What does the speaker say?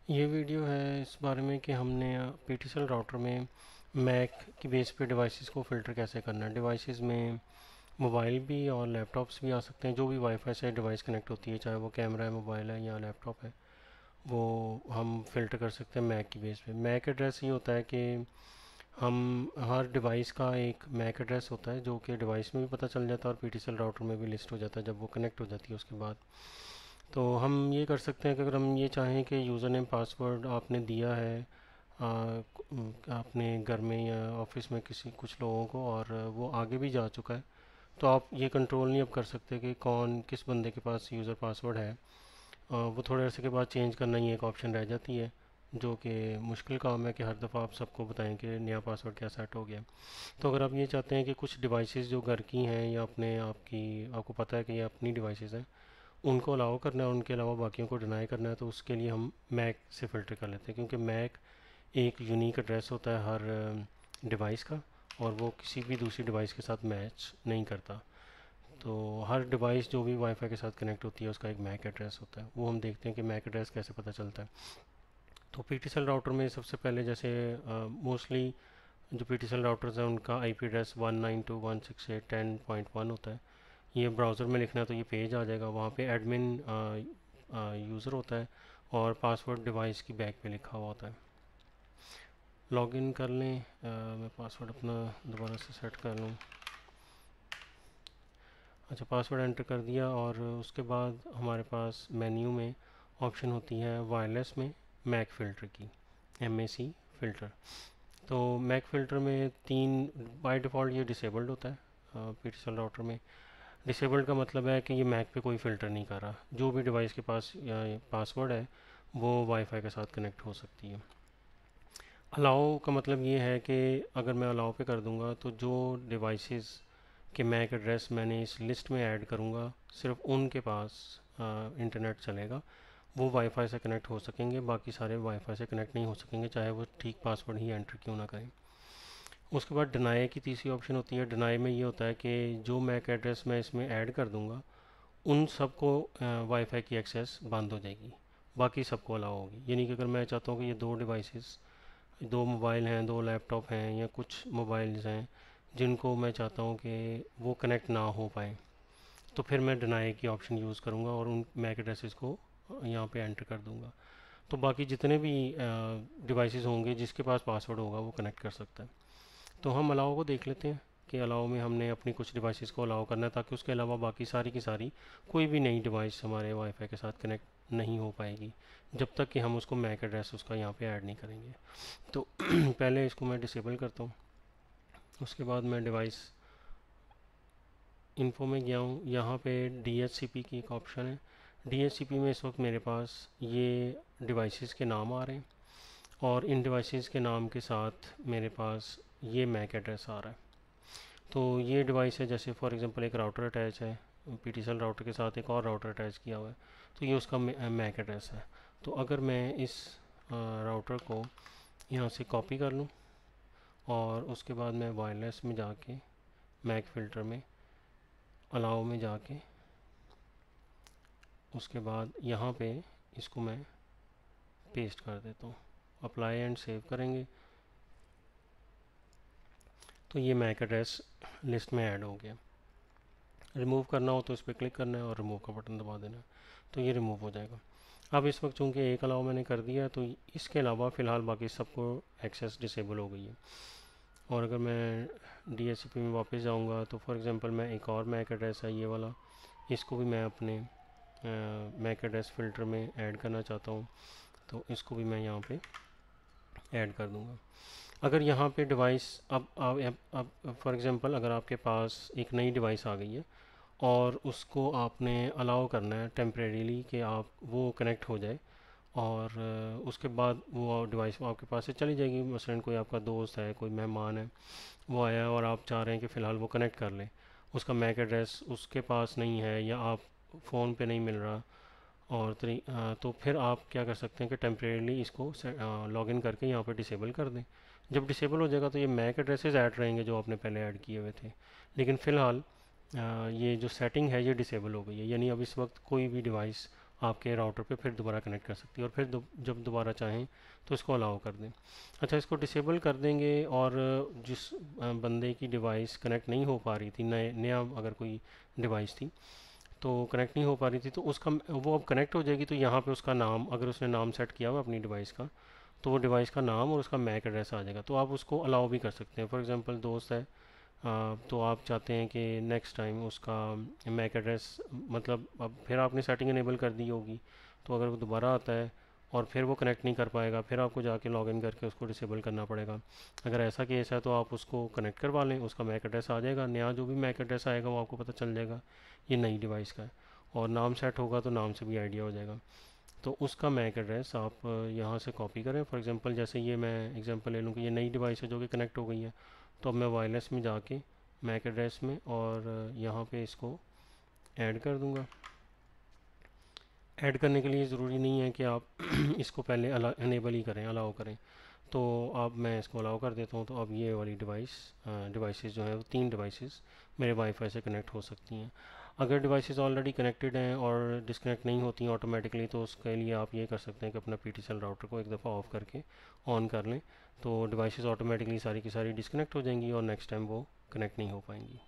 ये वीडियो है इस बारे में कि हमने पीटीसेल राउटर में मैक की बेस पे डिवाइसेस को फ़िल्टर कैसे करना है। डिवाइसेस में मोबाइल भी और लैपटॉप्स भी आ सकते हैं। जो भी वाईफाई से डिवाइस कनेक्ट होती है, चाहे वो कैमरा है, मोबाइल है या लैपटॉप है, वो हम फ़िल्टर कर सकते हैं मैक की बेस पे। मैक एड्रेस ये होता है कि हम हर डिवाइस का एक मैक एड्रेस होता है जो कि डिवाइस में भी पता चल जाता है और पीटीसेल राउटर में भी लिस्ट हो जाता है जब वो कनेक्ट हो जाती है उसके बाद। तो हम ये कर सकते हैं कि अगर हम ये चाहें कि यूज़र नेम पासवर्ड आपने दिया है आपने घर में या ऑफिस में किसी कुछ लोगों को और वो आगे भी जा चुका है, तो आप ये कंट्रोल नहीं अब कर सकते कि कौन किस बंदे के पास यूज़र पासवर्ड है। वो थोड़े अरसे के बाद चेंज करना ही एक ऑप्शन रह जाती है, जो कि मुश्किल काम है कि हर दफ़ा आप सबको बताएं कि नया पासवर्ड क्या सेट हो गया। तो अगर आप ये चाहते हैं कि कुछ डिवाइसेस जो घर की हैं या अपने आपको पता है कि ये अपनी डिवाइसेस हैं, उनको अलाउ करना है, उनके अलावा बाकियों को डिनाई करना है, तो उसके लिए हम मैक से फ़िल्टर कर लेते हैं, क्योंकि मैक एक यूनिक एड्रेस होता है हर डिवाइस का, और वो किसी भी दूसरी डिवाइस के साथ मैच नहीं करता। तो हर डिवाइस जो भी वाईफाई के साथ कनेक्ट होती है उसका एक मैक एड्रेस होता है। वो हम देखते हैं कि मैक एड्रेस कैसे पता चलता है। तो पीटीसेल राउटर में सबसे पहले जैसे मोस्टली जो पीटीसेल राउटर्स हैं उनका आईपी एड्रेस 192.168.10.1 होता है। ये ब्राउज़र में लिखना है तो ये पेज आ जाएगा, वहाँ पे एडमिन यूज़र होता है और पासवर्ड डिवाइस की बैक पे लिखा हुआ होता है। लॉगिन कर लें, मैं पासवर्ड अपना दोबारा से सेट कर लूँ। अच्छा, पासवर्ड एंटर कर दिया और उसके बाद हमारे पास मेन्यू में ऑप्शन होती है वायरलेस में मैक फ़िल्टर की, MAC फ़िल्टर। तो मैक फ़िल्टर में तीन बाय डिफ़ॉल्ट ये डिसेबल्ड होता है पीटीसेल राउटर में। डिसेबल्ड का मतलब है कि ये मैक पे कोई फ़िल्टर नहीं कर रहा, जो भी डिवाइस के पास पासवर्ड है वो वाईफाई के साथ कनेक्ट हो सकती है। अलाउ का मतलब ये है कि अगर मैं अलाउ पे कर दूंगा तो जो डिवाइसेस के मैक एड्रेस मैंने इस लिस्ट में ऐड करूंगा, सिर्फ उनके पास इंटरनेट चलेगा, वो वाईफाई से कनेक्ट हो सकेंगे, बाकी सारे वाईफाई से कनेक्ट नहीं हो सकेंगे, चाहे वो ठीक पासवर्ड ही एंटर क्यों ना करें। उसके बाद डिनाई की तीसरी ऑप्शन होती है। डिनाई में ये होता है कि जो मैक एड्रेस मैं इसमें ऐड कर दूंगा उन सबको वाईफाई की एक्सेस बंद हो जाएगी, बाकी सबको अलाउ होगी। यानी कि अगर मैं चाहता हूँ कि ये दो डिवाइसेस, दो मोबाइल हैं, दो लैपटॉप हैं या कुछ मोबाइल्स हैं जिनको मैं चाहता हूँ कि वो कनेक्ट ना हो पाए, तो फिर मैं डिनाई की ऑप्शन यूज़ करूँगा और उन मैक एड्रेसेस को यहाँ पे एंटर कर दूँगा। तो बाकी जितने भी डिवाइसेस होंगे जिसके पास पासवर्ड होगा वो कनेक्ट कर सकता है। तो हम अलाउ को देख लेते हैं कि अलाउ में हमने अपनी कुछ डिवाइसेस को अलाउ करना है, ताकि उसके अलावा बाकी सारी की सारी कोई भी नई डिवाइस हमारे वाईफाई के साथ कनेक्ट नहीं हो पाएगी, जब तक कि हम उसको मैक एड्रेस उसका यहाँ पे ऐड नहीं करेंगे। तो पहले इसको मैं डिसेबल करता हूँ। उसके बाद मैं डिवाइस इन्फो में गया हूँ, यहाँ पे DHCP की एक ऑप्शन है। DHCP में इस वक्त मेरे पास ये डिवाइसेस के नाम आ रहे हैं और इन डिवाइसेस के नाम के साथ मेरे पास ये मैक एड्रेस आ रहा है। तो ये डिवाइस है, जैसे फॉर एग्जांपल एक राउटर अटैच है, पीटीसेल राउटर के साथ एक और राउटर अटैच किया हुआ है, तो ये उसका मैक एड्रेस है। तो अगर मैं इस राउटर को यहाँ से कॉपी कर लूँ और उसके बाद मैं वायरलेस में जाके मैक फ़िल्टर में अलाउ में जाके उसके बाद यहाँ पे इसको मैं पेस्ट कर देता हूँ, अप्लाई एंड सेव करेंगे तो ये मैक एड्रेस लिस्ट में ऐड हो गया। रिमूव करना हो तो इस पर क्लिक करना है और रिमूव का बटन दबा देना है, तो ये रिमूव हो जाएगा। अब इस वक्त चूँकि एक अलाउ मैंने कर दिया, तो इसके अलावा फ़िलहाल बाकी सबको एक्सेस डिसेबल हो गई है। और अगर मैं DHCP में वापस जाऊंगा तो फॉर एग्जांपल मैं एक और मैक एड्रेस है ये वाला, इसको भी मैं अपने मैक एड्रेस फ़िल्टर में ऐड करना चाहता हूँ, तो इसको भी मैं यहाँ पे ऐड कर दूँगा। अगर यहाँ पे डिवाइस अब फॉर एग्जांपल अगर आपके पास एक नई डिवाइस आ गई है और उसको आपने अलाउ करना है टेम्परेरीली कि आप वो कनेक्ट हो जाए, और उसके बाद वो डिवाइस आपके पास से चली जाएगी। मसलन कोई आपका दोस्त है, कोई मेहमान है, वो आया है और आप चाह रहे हैं कि फ़िलहाल वो कनेक्ट कर ले, उसका मैक एड्रेस उसके पास नहीं है या आप फ़ोन पे नहीं मिल रहा, और तो फिर आप क्या कर सकते हैं कि टेम्परेरीली इसको लॉगिन करके यहाँ पर डिसेबल कर दें। जब डिसेबल हो जाएगा तो ये मैक एड्रेसेस ऐड रहेंगे जो आपने पहले ऐड किए हुए थे, लेकिन फ़िलहाल ये जो सेटिंग है ये डिसेबल हो गई है, यानी अब इस वक्त कोई भी डिवाइस आपके राउटर पे फिर दोबारा कनेक्ट कर सकती है, और फिर जब दोबारा चाहें तो इसको अलाउ कर दें। अच्छा, इसको डिसेबल कर देंगे, और जिस बंदे की डिवाइस कनेक्ट नहीं हो पा रही थी, नया अगर कोई डिवाइस थी तो कनेक्ट नहीं हो पा रही थी, तो उसका वो अब कनेक्ट हो जाएगी। तो यहाँ पे उसका नाम, अगर उसने नाम सेट किया हुआ अपनी डिवाइस का, तो वो डिवाइस का नाम और उसका मैक एड्रेस आ जाएगा। तो आप उसको अलाउ भी कर सकते हैं। फॉर एग्जांपल दोस्त है, तो आप चाहते हैं कि नेक्स्ट टाइम उसका मैक एड्रेस, मतलब अब फिर आपने सेटिंग इनेबल कर दी होगी, तो अगर वो दोबारा आता है और फिर वो कनेक्ट नहीं कर पाएगा, फिर आपको जाके लॉगिन करके उसको डिसेबल करना पड़ेगा। अगर ऐसा केस है तो आप उसको कनेक्ट करवा लें, उसका मैक एड्रेस आ जाएगा, नया जो भी मैक एड्रेस आएगा वो आपको पता चल जाएगा ये नई डिवाइस का है, और नाम सेट होगा तो नाम से भी आइडिया हो जाएगा। तो उसका मैक एड्रेस आप यहाँ से कॉपी करें। फॉर एग्जांपल जैसे ये मैं एग्जांपल ले लूँ कि ये नई डिवाइस है जो कि कनेक्ट हो गई है, तो अब मैं वायरलेस में जाके मैक एड्रेस में, और यहाँ पे इसको ऐड कर दूँगा। ऐड करने के लिए ज़रूरी नहीं है कि आप इसको पहले इनेबल ही करें, अलाउ करें। तो अब मैं इसको अलाउ कर देता हूँ, तो अब ये वाली डिवाइसेस जो है वो 3 डिवाइसेस मेरे वाईफाई से कनेक्ट हो सकती हैं। अगर डिवाइसेस ऑलरेडी कनेक्टेड हैं और डिस्कनेक्ट नहीं होती हैं ऑटोमेटिकली, तो उसके लिए आप ये कर सकते हैं कि अपना PTCL राउटर को एक दफ़ा ऑफ करके ऑन कर लें, तो डिवाइसेस ऑटोमेटिकली सारी की सारी डिस्कनेक्ट हो जाएंगी और नेक्स्ट टाइम वो कनेक्ट नहीं हो पाएंगी।